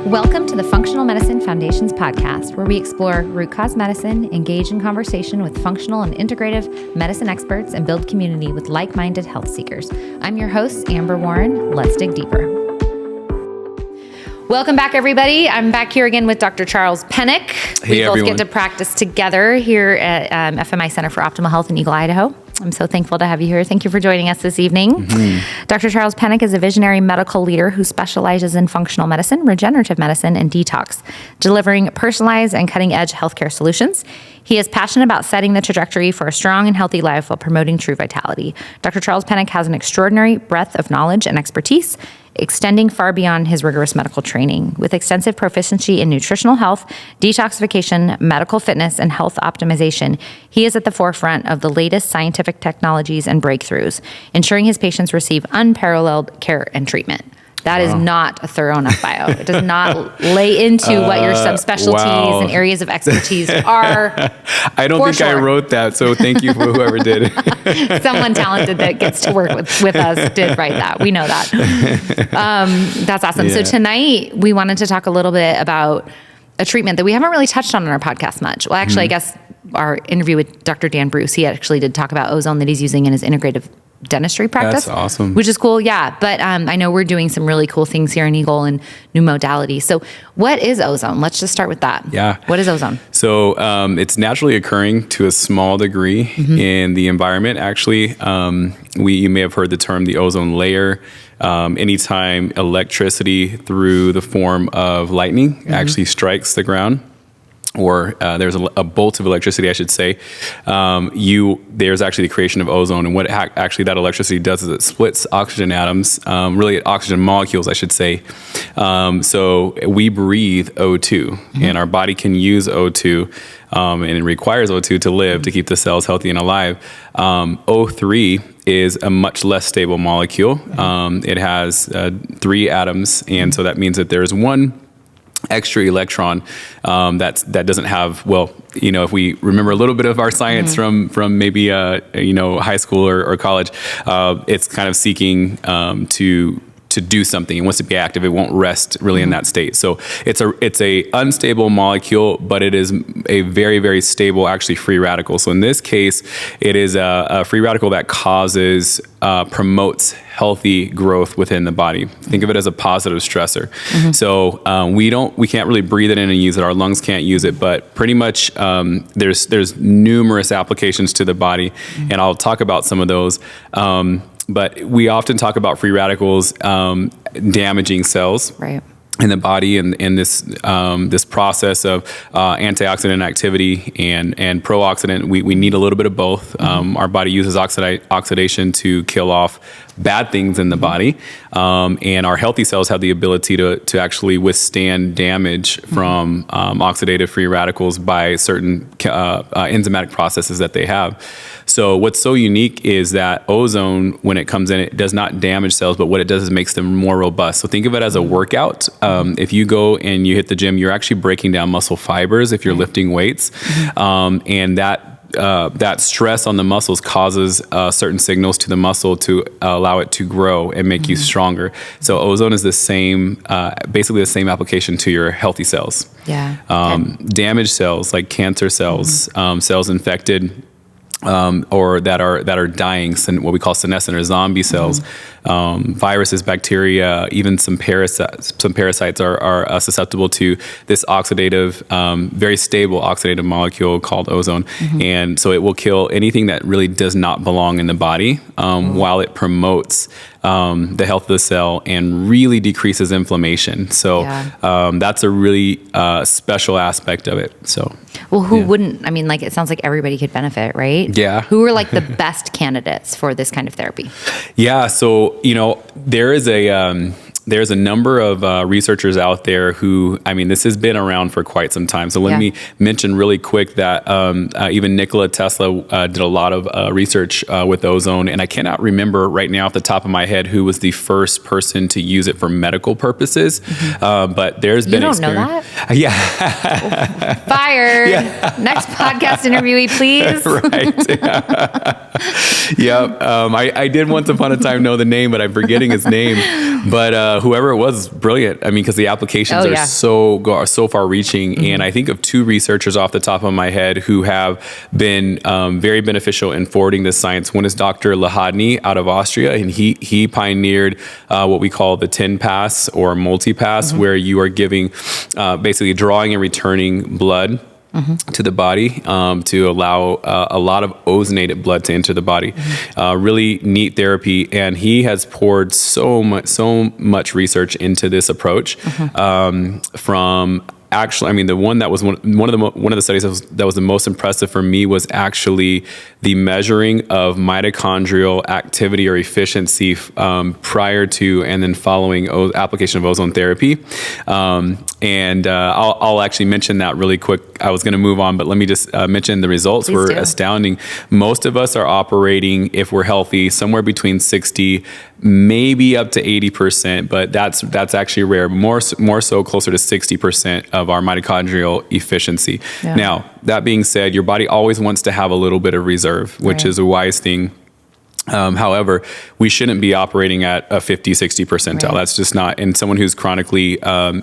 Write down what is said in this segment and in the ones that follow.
Welcome to the Functional Medicine Foundation's podcast, where we explore root cause medicine, engage in conversation with functional and integrative medicine experts, and build community with like-minded health seekers. I'm your host, Amber Warren. Let's dig deeper. Welcome back, everybody. I'm back here again with Dr. Charles Penick. Hey, we both everyone. get to practice together here at FMI Center for Optimal Health in Eagle, Idaho. I'm so thankful to have you here. Thank you for joining us this evening. Mm-hmm. Dr. Charles Penick is a visionary medical leader who specializes in functional medicine, regenerative medicine, and detox, delivering personalized and cutting-edge healthcare solutions. He is passionate about setting the trajectory for a strong and healthy life while promoting true vitality. Dr. Charles Penick has an extraordinary breadth of knowledge and expertise, extending far beyond his rigorous medical training. With extensive proficiency in nutritional health, detoxification, medical fitness, and health optimization, he is at the forefront of the latest scientific technologies and breakthroughs, ensuring his patients receive unparalleled care and treatment. That is not a thorough enough bio. It does not lay into what your subspecialties and areas of expertise are. I don't think I wrote that, so thank you for whoever did. Someone talented that gets to work with us did write that. We know that. That's awesome. Yeah. So tonight we wanted to talk a little bit about a treatment that we haven't really touched on our podcast much. Well, actually, I guess our interview with Dr. Dan Bruce, he actually did talk about ozone that he's using in his integrative dentistry practice. That's awesome. Which is cool. Yeah. But I know we're doing some really cool things here in Eagle and new modalities. So what is ozone? Let's just start with that. Yeah. What is ozone? So it's naturally occurring to a small degree in the environment. Actually, you may have heard the term the ozone layer. Anytime electricity through the form of lightning actually strikes the ground, or there's a bolt of electricity, I should say, there's actually the creation of ozone. And what actually that electricity does is it splits oxygen atoms, really oxygen molecules, I should say. So we breathe O2, and our body can use O2, and it requires O2 to live, to keep the cells healthy and alive. O3 is a much less stable molecule. It has 3 atoms, and so that means that there's one extra electron that doesn't have, if we remember a little bit of our science from maybe high school or college, it's kind of seeking to do something. It wants to be active. It won't rest really in that state. So it's a unstable molecule, but it is a very, very stable, actually, free radical. So in this case, it is a free radical that promotes healthy growth within the body. Think of it as a positive stressor. So we can't really breathe it in and use it. Our lungs can't use it, but pretty much there's numerous applications to the body, and I'll talk about some of those. But we often talk about free radicals damaging cells. Right. In the body, and this process of antioxidant activity and pro-oxidant, we need a little bit of both. Our body uses oxidation to kill off bad things in the body, and our healthy cells have the ability to actually withstand damage from oxidative free radicals by certain enzymatic processes that they have. So what's so unique is that ozone, when it comes in, it does not damage cells, but what it does is makes them more robust. So think of it as a workout. If you go and you hit the gym, you're actually breaking down muscle fibers if you're lifting weights, and that stress on the muscles causes certain signals to the muscle to allow it to grow and make you stronger. So ozone is basically the same application to your healthy cells. Yeah. Damaged cells like cancer cells, cells infected or that are dying, what we call senescent or zombie cells, viruses, bacteria, even some parasites are susceptible to this oxidative, very stable oxidative molecule called ozone. And so it will kill anything that really does not belong in the body, while it promotes the health of the cell and really decreases inflammation. So that's a really special aspect of it. So, well, who wouldn't? I mean, it sounds like everybody could benefit, right? Yeah. Who are the best candidates for this kind of therapy? Yeah. So, there's a number of researchers out there who, this has been around for quite some time. So let me mention really quick that even Nikola Tesla did a lot of research with ozone. And I cannot remember right now off the top of my head who was the first person to use it for medical purposes. But there's been know that? Yeah. Fired. Yeah. Next podcast interviewee, please. Right. Yeah. I did once upon a time know the name, but I'm forgetting his name. But Whoever it was, brilliant. I mean, because the applications are so far reaching. And I think of two researchers off the top of my head who have been very beneficial in forwarding this science. One is Dr. Lahadny out of Austria, and he pioneered what we call the 10 pass or multi-pass, where you are giving basically drawing and returning blood to the body to allow a lot of ozonated blood to enter the body. Really neat therapy, and he has poured so much research into this approach. From actually, I mean, the one that was one of the studies that was the most impressive for me was actually the measuring of mitochondrial activity or efficiency prior to and then following application of ozone therapy. I'll actually mention that really quick. I was going to move on, but let me just mention the results were astounding. Most of us are operating, if we're healthy, somewhere between 60, maybe up to 80%, but that's actually rare. More so closer to 60% of our mitochondrial efficiency. Yeah. Now, that being said, your body always wants to have a little bit of reserve, which is a wise thing. However, we shouldn't be operating at a 50, 60 percentile. Right. That's just not, and someone who's chronically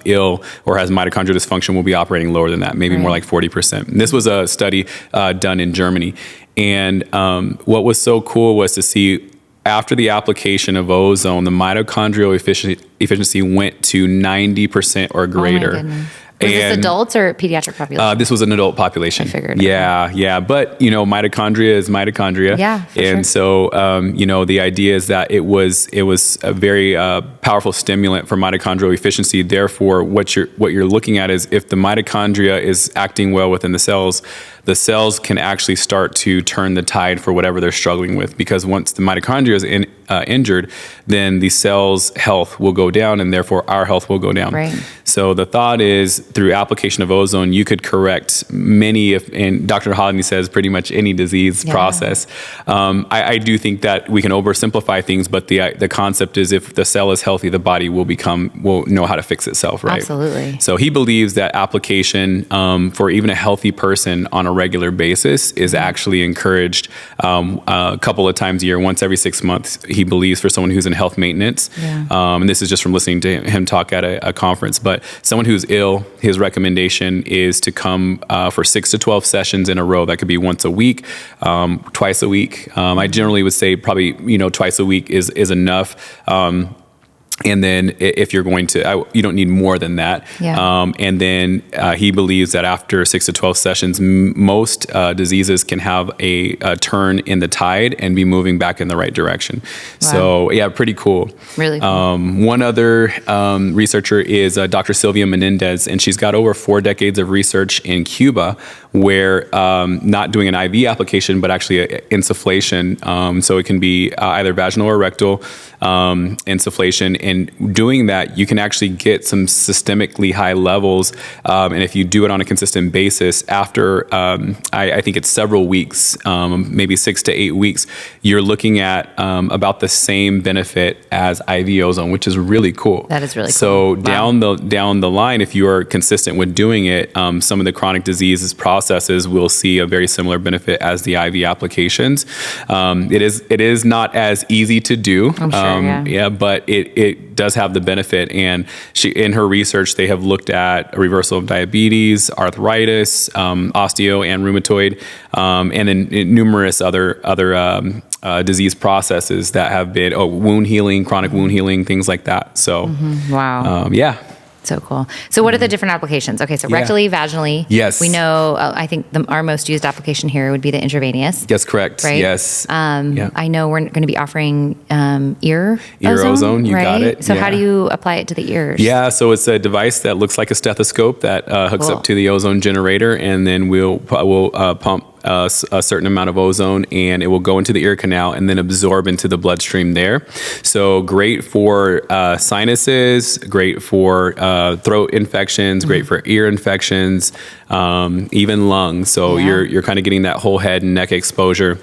ill or has mitochondrial dysfunction will be operating lower than that, maybe more like 40%. And this was a study done in Germany. And what was so cool was to see after the application of ozone, the mitochondrial efficiency went to 90% or greater. Oh my goodness. Was this adults or pediatric population? This was an adult population. I figured. Yeah. But, mitochondria is mitochondria. Yeah, and so, the idea is that it was a very powerful stimulant for mitochondrial efficiency. Therefore, what you're looking at is if the mitochondria is acting well within the cells can actually start to turn the tide for whatever they're struggling with. Because once the mitochondria is injured, then the cell's health will go down, and therefore our health will go down. Right. So the thought is, through application of ozone, you could correct many, and Dr. Hodney says pretty much any disease process. I do think that we can oversimplify things, but the concept is if the cell is healthy, the body will know how to fix itself, right? Absolutely. So he believes that application for even a healthy person on a regular basis is actually encouraged a couple of times a year, once every 6 months, he believes, for someone who's in health maintenance. And this is just from listening to him talk at a conference. But someone who's ill, his recommendation is to come for 6 to 12 sessions in a row. That could be once a week, twice a week. I generally would say probably, twice a week is enough. And then if you're going to, you don't need more than that. And then he believes that after 6 to 12 sessions, most diseases can have a turn in the tide and be moving back in the right direction. Wow. So yeah, pretty cool. Really cool. One other researcher is Dr. Sylvia Menendez, and she's got over 4 decades of research in Cuba where not doing an IV application, but actually insufflation. So it can be either vaginal or rectal insufflation. And doing that, you can actually get some systemically high levels. And if you do it on a consistent basis, after I think it's several weeks, maybe 6 to 8 weeks, you're looking at about the same benefit as IV ozone, which is really cool. That is really cool. So down the line, if you are consistent with doing it, some of the chronic diseases processes will see a very similar benefit as the IV applications. It is not as easy to do. I'm sure, but it does have the benefit. And in her research, they have looked at a reversal of diabetes, arthritis, osteo and rheumatoid, and then numerous other disease processes that have been wound healing, chronic wound healing, things like that. So, wow. So cool. So what are the different applications? Okay, so rectally, vaginally. Yes. We know, I think our most used application here would be the intravenous. Yes, correct. Right? Yes. I know we're going to be offering ear ozone. You got it. So how do you apply it to the ears? Yeah, so it's a device that looks like a stethoscope that hooks up to the ozone generator, and then we'll pump a certain amount of ozone, and it will go into the ear canal and then absorb into the bloodstream there. So great for sinuses, great for throat infections, great for ear infections, even lungs. So you're kind of getting that whole head and neck exposure.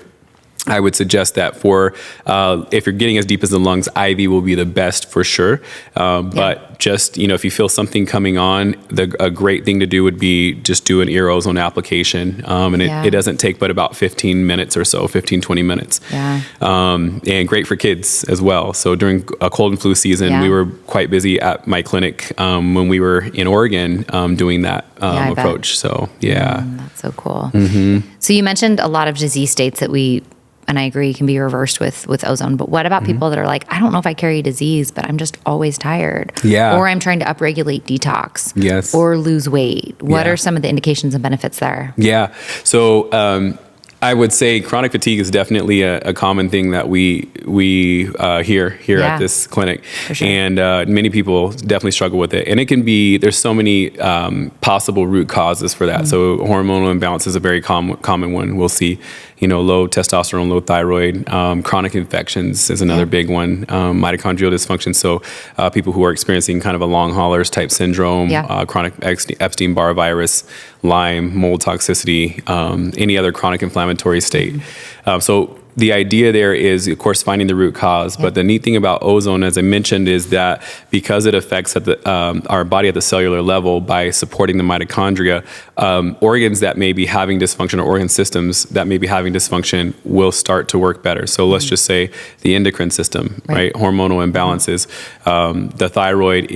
I would suggest that for if you're getting as deep as the lungs, IV will be the best for sure. But just, if you feel something coming on, a great thing to do would be just do an ear ozone application. And it doesn't take but about 15 minutes or so, 15, 20 minutes. Yeah. And great for kids as well. So during a cold and flu season, we were quite busy at my clinic when we were in Oregon doing that approach. So, that's so cool. So you mentioned a lot of disease states that and I agree, can be reversed with ozone. But what about people that are like, I don't know if I carry a disease, but I'm just always tired. Yeah. Or I'm trying to upregulate detox. Yes. Or lose weight. What are some of the indications and benefits there? Yeah. So I would say chronic fatigue is definitely a common thing that we hear here at this clinic. For sure. And many people definitely struggle with it. And it can be, there's so many possible root causes for that. So hormonal imbalance is a very common one. We'll see, low testosterone, low thyroid. Chronic infections is another big one. Mitochondrial dysfunction. So people who are experiencing kind of a long haulers type syndrome, chronic Epstein-Barr virus, Lyme, mold toxicity, any other chronic inflammatory state. So the idea there is, of course, finding the root cause. But the neat thing about ozone, as I mentioned, is that because it affects our body at the cellular level by supporting the mitochondria, organs that may be having dysfunction or organ systems that may be having dysfunction will start to work better. So let's just say the endocrine system, right? Hormonal imbalances. The thyroid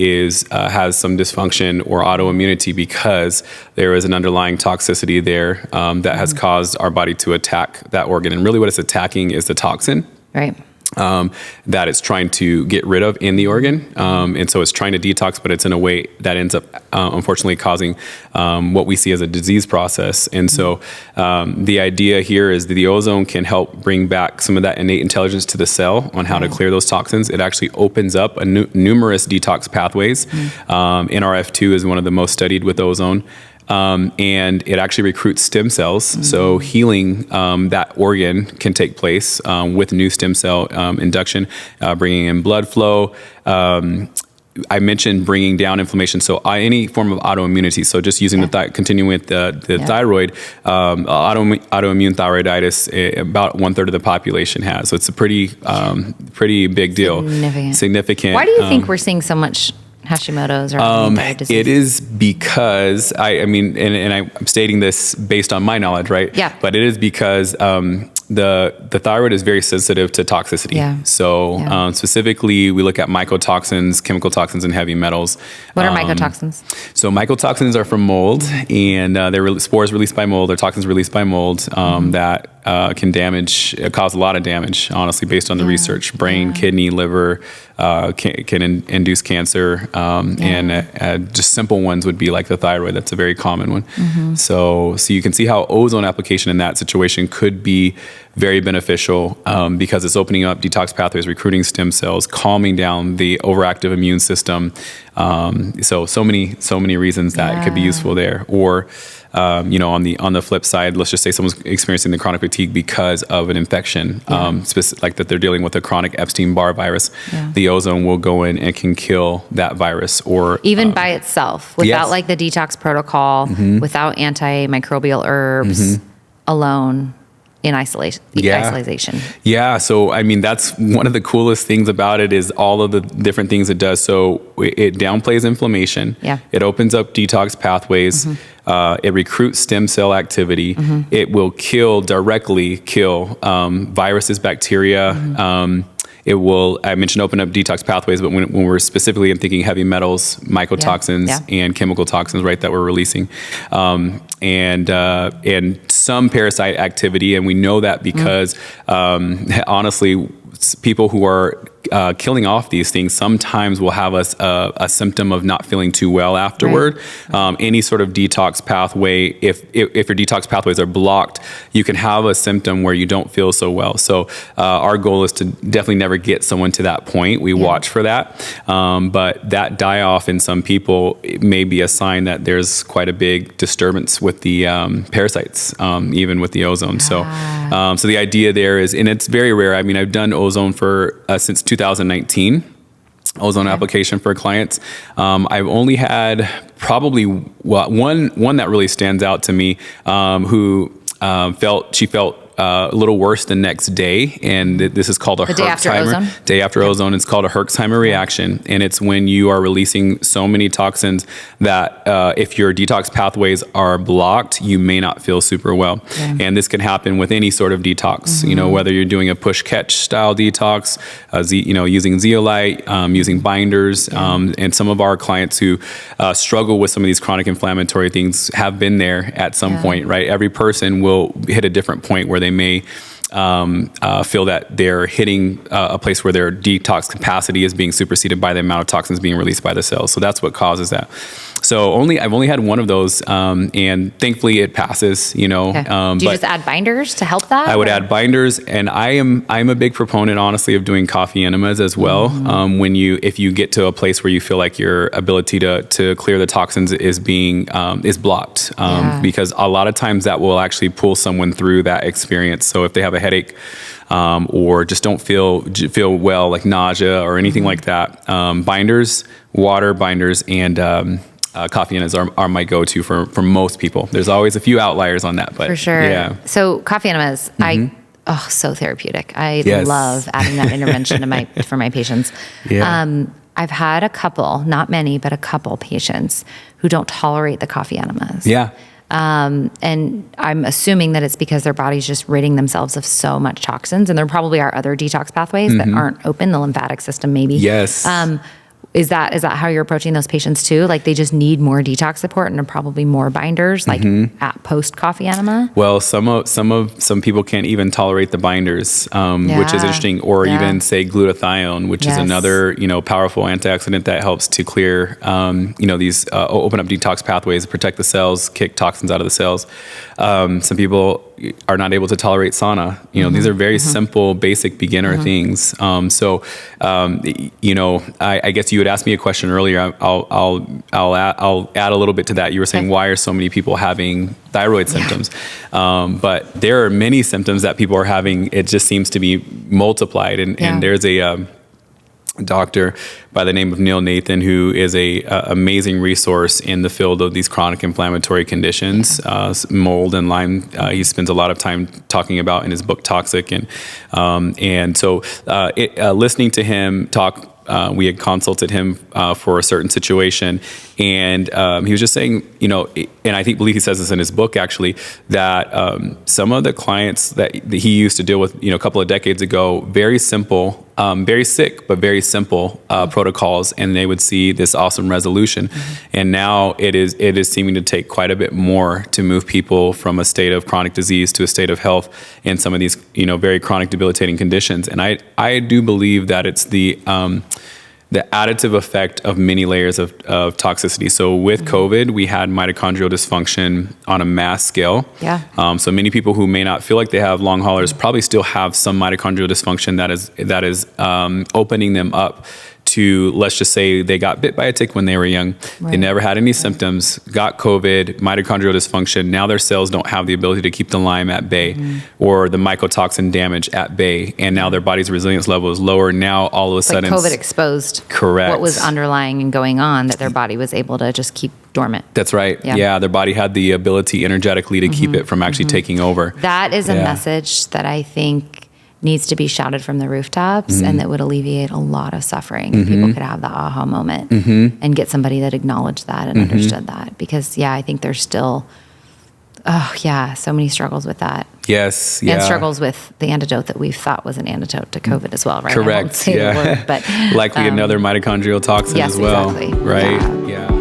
has some dysfunction or autoimmunity because there is an underlying toxicity there that has caused our body to attack that organ. And really what it's attacking is the toxin. Right. That it's trying to get rid of in the organ. And so it's trying to detox, but it's in a way that ends up, unfortunately, causing what we see as a disease process. And so the idea here is that the ozone can help bring back some of that innate intelligence to the cell on how to clear those toxins. It actually opens up numerous detox pathways. NRF2 is one of the most studied with ozone. And it actually recruits stem cells. So healing that organ can take place with new stem cell induction, bringing in blood flow. I mentioned bringing down inflammation. So any form of autoimmunity. So just using continuing with the thyroid, autoimmune thyroiditis, about 1/3 of the population has. So it's a pretty big deal. Significant. Why do you think we're seeing so much Hashimoto's or autoimmune disease? It is because I'm stating this based on my knowledge, right? Yeah. But it is because the thyroid is very sensitive to toxicity. Yeah. So specifically, we look at mycotoxins, chemical toxins, and heavy metals. What are mycotoxins? So mycotoxins are from mold, and they're spores released by mold, or toxins released by mold that can cause a lot of damage, honestly, based on the research. Brain, kidney, liver, can induce cancer. And just simple ones would be like the thyroid. That's a very common one. So you can see how ozone application in that situation could be very beneficial because it's opening up detox pathways, recruiting stem cells, calming down the overactive immune system. So many reasons that it could be useful there. Or on the flip side, let's just say someone's experiencing the chronic fatigue because of an infection, like that they're dealing with a chronic Epstein-Barr virus. The ozone will go in and can kill that virus, or even by itself, without like the detox protocol, without antimicrobial herbs alone. In isolation. Yeah. So, that's one of the coolest things about it is all of the different things it does. So it downplays inflammation. Yeah. It opens up detox pathways. It recruits stem cell activity. It will directly kill viruses, bacteria. It will, I mentioned open up detox pathways, but when we're specifically thinking heavy metals, mycotoxins, and chemical toxins, right, that we're releasing, and some parasite activity. And we know that because, honestly, people who are killing off these things sometimes will have a symptom of not feeling too well afterward. Any sort of detox pathway, if your detox pathways are blocked, you can have a symptom where you don't feel so well. So our goal is to definitely never get someone to that point. We watch for that. But that die-off in some people, it may be a sign that there's quite a big disturbance with the parasites, even with the ozone. So the idea there is, and it's very rare. I've done ozone for since 2019, ozone application for clients. I've only had probably one that really stands out to me, who felt a little worse the next day, and this is called a Herxheimer. Day after ozone. It's called a Herxheimer reaction, and it's when you are releasing so many toxins that if your detox pathways are blocked, you may not feel super well. Yeah. And this can happen with any sort of detox. You know, whether you're doing a push-catch style detox, using zeolite, using binders, and some of our clients who struggle with some of these chronic inflammatory things have been there at some point, right? Every person will hit a different point where they may feel that they're hitting a place where their detox capacity is being superseded by the amount of toxins being released by the cells. So that's what causes that. So I've only had one of those, and thankfully it passes. Do you just add binders to help that? I would add binders, and I'm a big proponent, honestly, of doing coffee enemas as well. If you get to a place where you feel like your ability to clear the toxins is blocked, because a lot of times that will actually pull someone through that experience. So if they have a headache, or just don't feel well, like nausea or anything like that, binders, water binders, and coffee enemas are my go-to for most people. There's always a few outliers on that, but for sure. Yeah. So coffee enemas, so therapeutic. I love adding that intervention for my patients. Yeah. I've had a couple, not many, but a couple patients who don't tolerate the coffee enemas. Yeah. And I'm assuming that it's because their body's just ridding themselves of so much toxins, and there probably are other detox pathways that aren't open, the lymphatic system maybe. Yes. Is that how you're approaching those patients too? Like they just need more detox support and probably more binders, like at post coffee enema? Well, some people can't even tolerate the binders, which is interesting, or even say glutathione, which is another powerful antioxidant that helps to clear these open up detox pathways, protect the cells, kick toxins out of the cells. Some people are not able to tolerate sauna. These are very simple, basic beginner things. I guess you had asked me a question earlier. I'll add a little bit to that. You were saying, why are so many people having thyroid symptoms? But there are many symptoms that people are having. It just seems to be multiplied. And there's a doctor by the name of Neil Nathan, who is a amazing resource in the field of these chronic inflammatory conditions, mold and Lyme. He spends a lot of time talking about in his book Toxic, and so listening to him talk. We had consulted him for a certain situation, and he was just saying, and I believe he says this in his book actually, that some of the clients that he used to deal with, a couple of decades ago, very simple, very sick, but very simple protocols, and they would see this awesome resolution. And now it is seeming to take quite a bit more to move people from a state of chronic disease to a state of health in some of these, very chronic debilitating conditions. And I do believe that it's the additive effect of many layers of toxicity. So with COVID, we had mitochondrial dysfunction on a mass scale. Yeah. So many people who may not feel like they have long haulers probably still have some mitochondrial dysfunction that is opening them up to, let's just say they got bit by a tick when they were young. Right. They never had any symptoms, got COVID, mitochondrial dysfunction. Now their cells don't have the ability to keep the Lyme at bay or the mycotoxin damage at bay. And now their body's resilience level is lower. Now all of a sudden, COVID exposed what was underlying and going on, that their body was able to just keep dormant. That's right. Yeah. Their body had the ability energetically to keep it from actually taking over. That is a message that I think needs to be shouted from the rooftops, and that would alleviate a lot of suffering. People could have the aha moment and get somebody that acknowledged that and understood that. Because I think there's still, so many struggles with that. Yes. And struggles with the antidote that we thought was an antidote to COVID as well, right? Correct. I won't say the word, but likely another mitochondrial toxin as well. Exactly. Right? Yeah.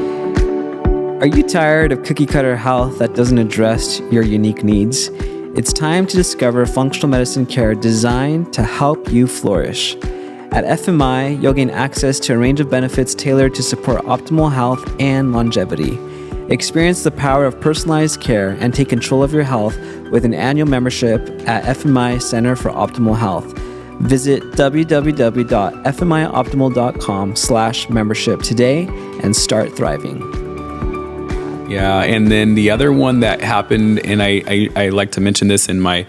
Are you tired of cookie cutter health that doesn't address your unique needs? It's time to discover functional medicine care designed to help you flourish. At FMI, you'll gain access to a range of benefits tailored to support optimal health and longevity. Experience the power of personalized care and take control of your health with an annual membership at FMI Center for Optimal Health. Visit www.fmioptimal.com/membership today and start thriving. Yeah, and then the other one that happened, and I like to mention this in my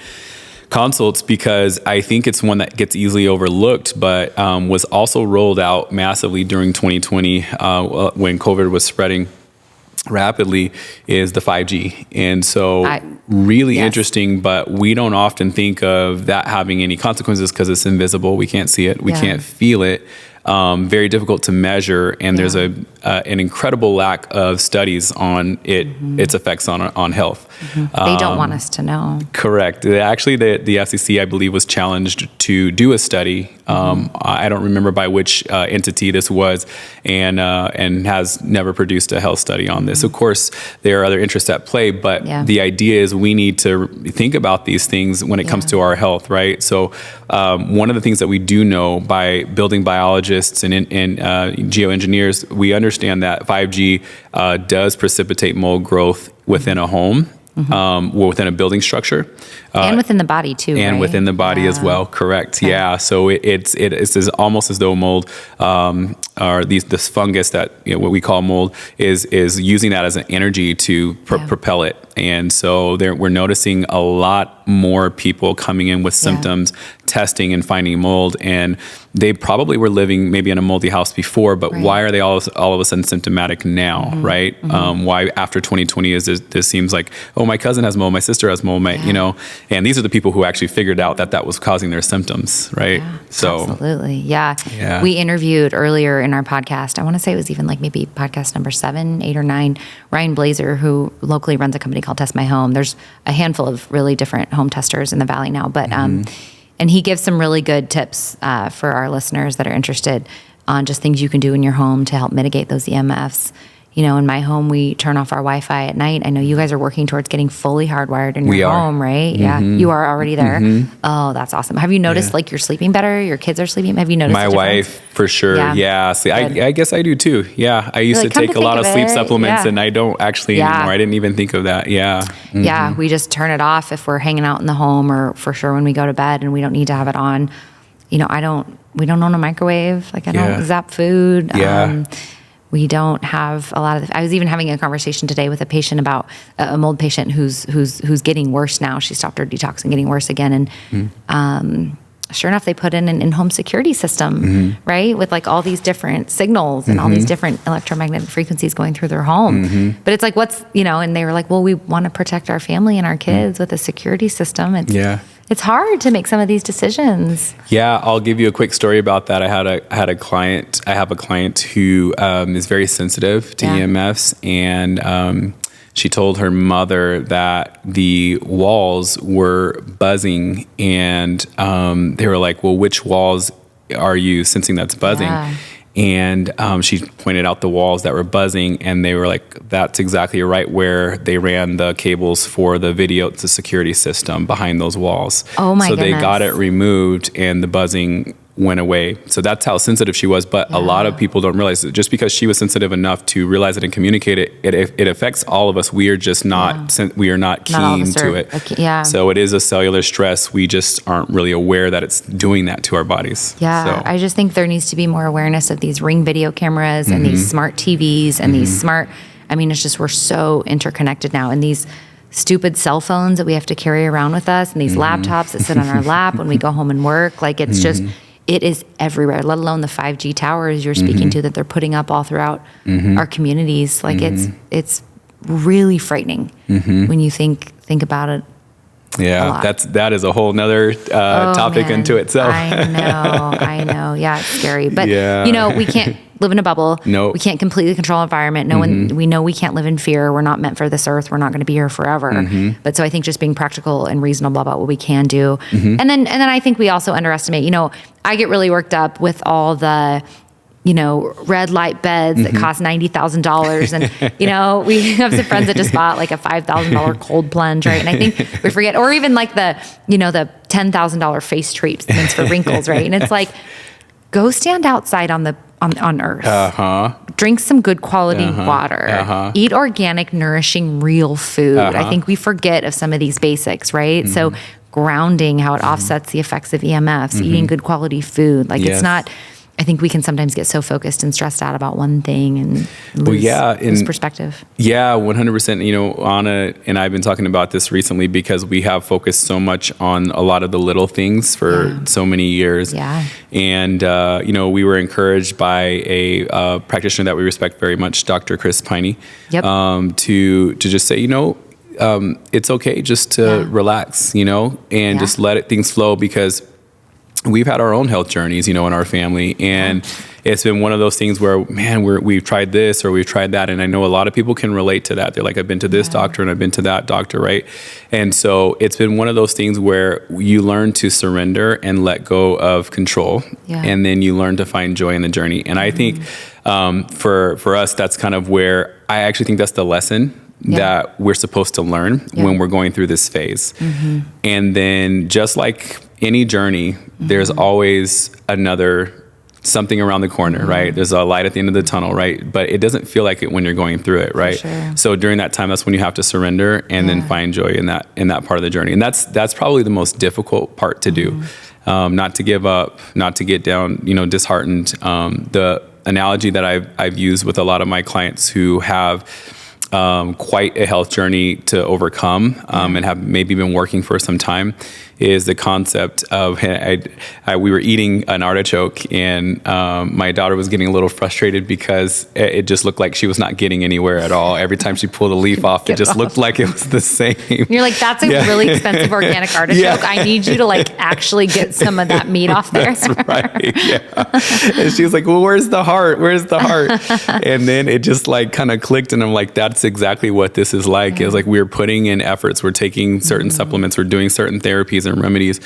consults because I think it's one that gets easily overlooked, but was also rolled out massively during 2020 when COVID was spreading. rapidly is the 5G. And so really yes. interesting, but we don't often think of that having any consequences because it's invisible. We can't see it. We can't feel it. Very difficult to measure. And there's an incredible lack of studies on its effects on health. They don't want us to know. Correct. Actually, the FCC, I believe, was challenged to do a study. I don't remember by which entity this was, and has never produced a health study on this. Of course, there are other interests at play, but the idea is we need to think about these things when it comes to our health, right? So one of the things that we do know by building biologists and geoengineers, we understand that 5G does precipitate mold growth within a home. Or within a building structure, and within the body too, and right? within the body as well. Correct. Okay. Yeah. So it's almost as though mold, or this fungus that what we call mold is using that as an energy to propel it. And so we're noticing a lot more people coming in with symptoms, testing and finding mold, and they probably were living maybe in a moldy house before, but why are they all of a sudden symptomatic now, right? Why after 2020 is this seems like, oh, my cousin has mold, my sister has mold, and these are the people who actually figured out that was causing their symptoms, right? So absolutely, yeah. We interviewed earlier in our podcast, I want to say it was even like maybe podcast number 7, 8, or 9, Ryan Blazer, who locally runs a company called Test My Home. There's a handful of really different home testers in the Valley now, but and he gives some really good tips for our listeners that are interested on just things you can do in your home to help mitigate those EMFs. You know, in my home, we turn off our Wi-Fi at night. I know you guys are working towards getting fully hardwired in your home, right? Yeah, you are already there. Oh, that's awesome. Have you noticed like you're sleeping better? Your kids are sleeping? Have you noticed my wife, for sure. Yeah. See, I guess I do too. Yeah. I used to take a lot of sleep supplements and I don't actually anymore. I didn't even think of that. Yeah. Yeah. We just turn it off if we're hanging out in the home, or for sure when we go to bed, and we don't need to have it on. You know, we don't own a microwave. Like I don't zap food. We don't have a lot of. I was even having a conversation today with a patient about a mold patient who's getting worse now. She stopped her detox and getting worse again, and sure enough, they put in an in-home security system, right, with like all these different signals and all these different electromagnetic frequencies going through their home. But it's like, and they were like, well, we want to protect our family and our kids with a security system. It's hard to make some of these decisions. Yeah, I'll give you a quick story about that. I have a client who is very sensitive to EMFs, and she told her mother that the walls were buzzing, and they were like, well, which walls are you sensing that's buzzing? And she pointed out the walls that were buzzing, and they were like, that's exactly right where they ran the cables for the security system behind those walls. Oh my goodness. So they got it removed, and the buzzing went away. So that's how sensitive she was. But a lot of people don't realize that just because she was sensitive enough to realize it and communicate it, it affects all of us. We are just not, we are not keen to it. So it is a cellular stress. We just aren't really aware that it's doing that to our bodies. So. I just think there needs to be more awareness of these Ring video cameras and these smart TVs and these smart, it's just, we're so interconnected now, and these stupid cell phones that we have to carry around with us, and these laptops that sit on our lap when we go home and work. Like it's just, it is everywhere, let alone the 5G towers you're speaking to that they're putting up all throughout our communities. Like it's really frightening when you think about it. Yeah, that is a whole nother topic into itself. I know. Yeah, it's scary. But, we can't live in a bubble. No. We can't completely control our environment. We know we can't live in fear. We're not meant for this earth. We're not going to be here forever. But so I think just being practical and reasonable about what we can do. And then I think we also underestimate, I get really worked up with all the, red light beds that cost $90,000. And, we have some friends that just bought like a $5,000 cold plunge, right? And I think we forget, or even like the $10,000 face treatments for wrinkles, right? And it's like, go stand outside on earth. Drink some good quality water. Eat organic, nourishing, real food. I think we forget of some of these basics, right? So grounding, how it offsets the effects of EMFs, eating good quality food. Like it's not, I think we can sometimes get so focused and stressed out about one thing and lose perspective. Yeah, 100%. You know, Anna and I have been talking about this recently because we have focused so much on a lot of the little things for so many years. Yeah. And, you know, we were encouraged by a practitioner that we respect very much, Dr. Chris Penick, to just say, you know, it's okay just to relax, you know, and just let things flow, because we've had our own health journeys, you know, in our family. And it's been one of those things where, man, we've tried this or we've tried that. And I know a lot of people can relate to that. They're like, I've been to this doctor and I've been to that doctor, right? And so it's been one of those things where you learn to surrender and let go of control. And then you learn to find joy in the journey. And I think for us, that's kind of where I actually think that's the lesson that we're supposed to learn when we're going through this phase. And then just like any journey, there's always something around the corner, right? There's a light at the end of the tunnel, right? But it doesn't feel like it when you're going through it, right? So during that time, that's when you have to surrender and then find joy in that part of the journey. And that's probably the most difficult part to do. Not to give up, not to get down, you know, disheartened. The analogy that I've used with a lot of my clients who have quite a health journey to overcome and have maybe been working for some time is the concept of we were eating an artichoke, and my daughter was getting a little frustrated because it just looked like she was not getting anywhere at all. Every time she pulled a leaf off, it just looked like it was the same. And you're like, that's a really expensive organic artichoke. I need you to like actually get some of that meat off there. That's right. Yeah. And she was like, well, where's the heart? Where's the heart? And then it just like kind of clicked, and I'm like, that's exactly what this is like. It was like we're putting in efforts. We're taking certain supplements. We're doing certain therapies and remedies,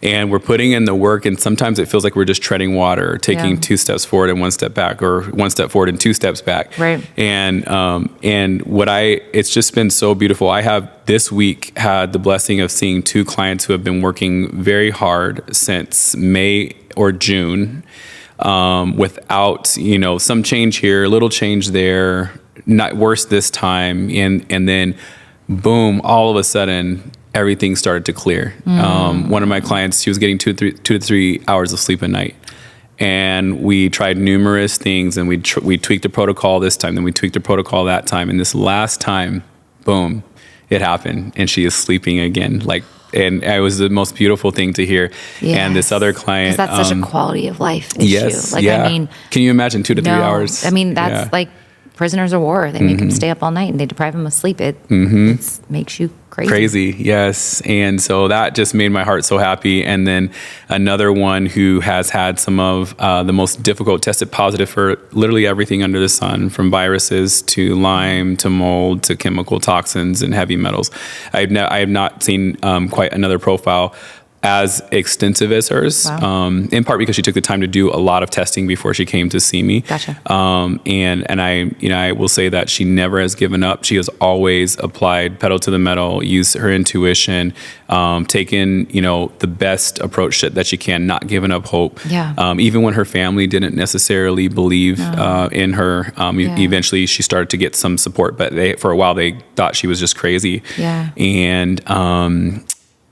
and we're putting in the work. And sometimes it feels like we're just treading water, or taking 2 steps forward and 1 step back, or 1 step forward and 2 steps back. Right. And it's just been so beautiful. I have this week had the blessing of seeing 2 clients who have been working very hard since May or June, without, you know, some change here, a little change there, not worse this time. And then boom, all of a sudden, everything started to clear. One of my clients, she was getting 2 to 3 hours of sleep a night. And we tried numerous things, and we tweaked the protocol this time, then we tweaked the protocol that time. And this last time, boom, it happened. And she is sleeping again. And it was the most beautiful thing to hear. Yes. And this other client, that's such a quality of life issue. Yes. I mean, can you imagine 2 to 3 hours? I mean, that's like prisoners of war. They make them stay up all night and they deprive them of sleep. It makes you crazy. Yes. And so that just made my heart so happy. And then another one who has had some of the most difficult, tested positive for literally everything under the sun, from viruses to Lyme to mold to chemical toxins and heavy metals. I have not seen quite another profile as extensive as hers, in part because she took the time to do a lot of testing before she came to see me. Gotcha. And I will say that she never has given up. She has always applied pedal to the metal, used her intuition, taken, you know, the best approach that she can, not giving up hope. Yeah. Even when her family didn't necessarily believe in her, eventually she started to get some support, but for a while they thought she was just crazy. Yeah.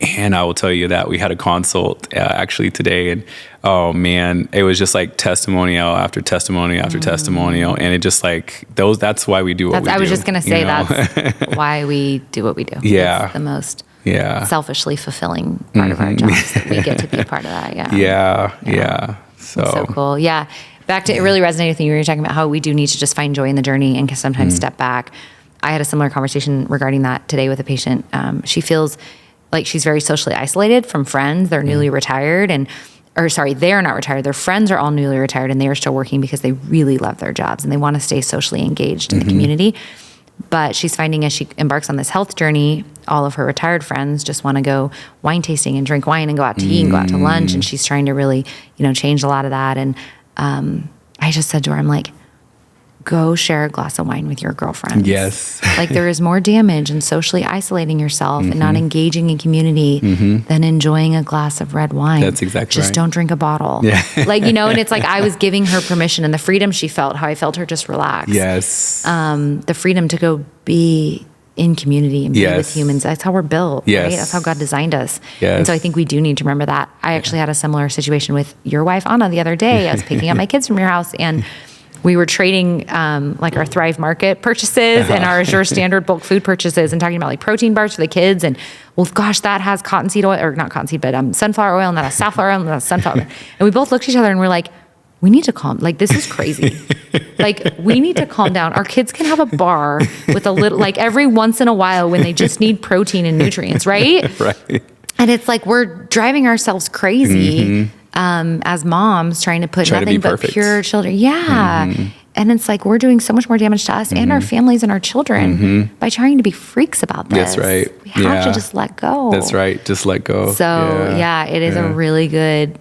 And I will tell you that we had a consult actually today, and oh man, it was just like testimonial after testimonial after testimonial, and it just like that's why we do what we do. I was just gonna say that's why we do what we do. Yeah, it's the most selfishly fulfilling part of our jobs. That we get to be a part of that. Yeah. So cool. Yeah. Back to it really resonated with me. You were talking about how we do need to just find joy in the journey and sometimes step back. I had a similar conversation regarding that today with a patient. She feels like she's very socially isolated from friends. They're newly retired they're not retired. Their friends are all newly retired and they are still working because they really love their jobs and they want to stay socially engaged in the community. But she's finding as she embarks on this health journey, all of her retired friends just want to go wine tasting and drink wine and go out to eat and go out to lunch. And she's trying to really, change a lot of that. And I just said to her, I'm like, go share a glass of wine with your girlfriends. Yes. Like there is more damage in socially isolating yourself and not engaging in community than enjoying a glass of red wine. That's exactly Just don't drink a bottle. Yeah. And it's like I was giving her permission and the freedom she felt, how I felt her just relax. Yes. The freedom to go be in community and be Yes. with humans. That's how we're built, Yes. right? That's how God designed us. Yes. And so I think we do need to remember that. I actually had a similar situation with your wife, Anna, the other day. I was picking up my kids from your house, and we were trading like our Thrive Market purchases and our Azure Standard bulk food purchases, and talking about like protein bars for the kids. And well, gosh, that has cottonseed oil, or not cottonseed, but sunflower oil, and that has safflower oil, and that has sunflower oil. And we both looked at each other and we're like, we need to like, this is crazy. Like, we need to calm down. Our kids can have a bar with a little, like every once in a while when they just need protein and nutrients, right? Right. And it's like, we're driving ourselves crazy as moms, trying to put nothing but perfect. pure children. Yeah. And it's like, we're doing so much more damage to us and our families and our children by trying to be freaks about this. That's right. We have to just let go. That's right. Just let go. So it is a really good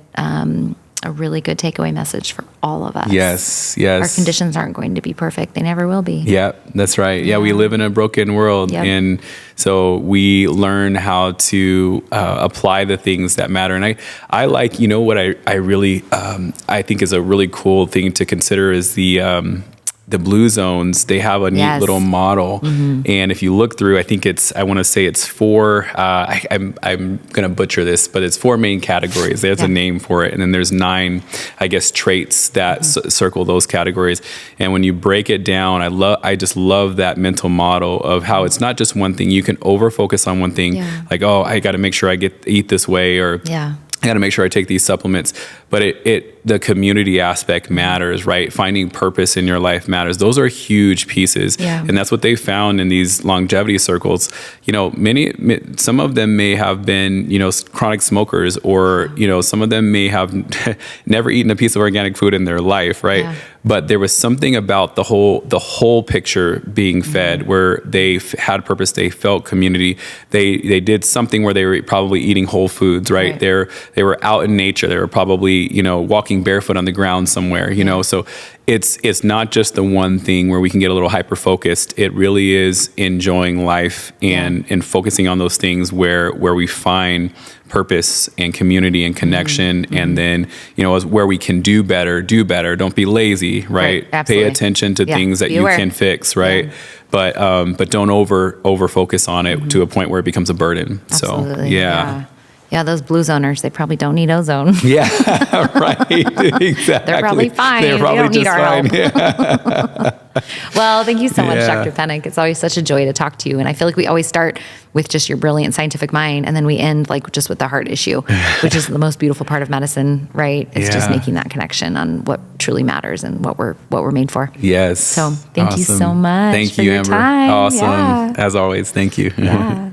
takeaway message for all of us. Yes. Our conditions aren't going to be perfect. They never will be. Yeah, that's right. Yeah, we live in a broken world. Yep. And so we learn how to apply the things that matter. And I like, what I really, I think is a really cool thing to consider is the blue zones. They have a neat little model. And if you look through, I think I want to say it's 4, I'm going to butcher this, but it's 4 main categories. There's a name for it. And then there's 9, I guess, traits that circle those categories. And when you break it down, I just love that mental model of how it's not just one thing. You can over focus on one thing, like, oh, I got to make sure I eat this way, or I got to make sure I take these supplements. But the community aspect matters, right? Finding purpose in your life matters. Those are huge pieces. Yeah. And that's what they found in these longevity circles. Some of them may have been, chronic smokers, or, some of them may have never eaten a piece of organic food in their life, right? Yeah. But there was something about the whole picture being fed, where they had purpose. They felt community. They did something where they were probably eating whole foods, right? They were out in nature. They were probably, walking barefoot on the ground somewhere, So it's not just the one thing where we can get a little hyper focused. It really is enjoying life and focusing on those things where we find purpose and community and connection. And then, where we can do better. Don't be lazy, right? Pay attention to things that you can fix, right? Yeah. But don't over focus on it to a point where it becomes a burden. Absolutely. So, Yeah, those blue zoners, they probably don't need ozone. Yeah, right. Exactly. They're probably fine. They're probably they don't need our fine. help. Yeah. Well, thank you so much, Dr. Penick. It's always such a joy to talk to you. And I feel like we always start with just your brilliant scientific mind, and then we end like just with the heart issue, which is the most beautiful part of medicine, right? It's just making that connection on what truly matters and what we're made for. Yes. So thank you so much. Thank for you, your Amber. time. Awesome. Yeah. As always, thank you. Yeah.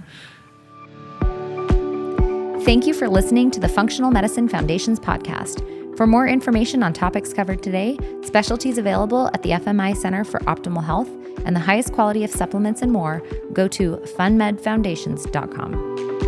Thank you for listening to the Functional Medicine Foundation's podcast. For more information on topics covered today, specialties available at the FMI Center for Optimal Health, and the highest quality of supplements and more, go to funmedfoundations.com.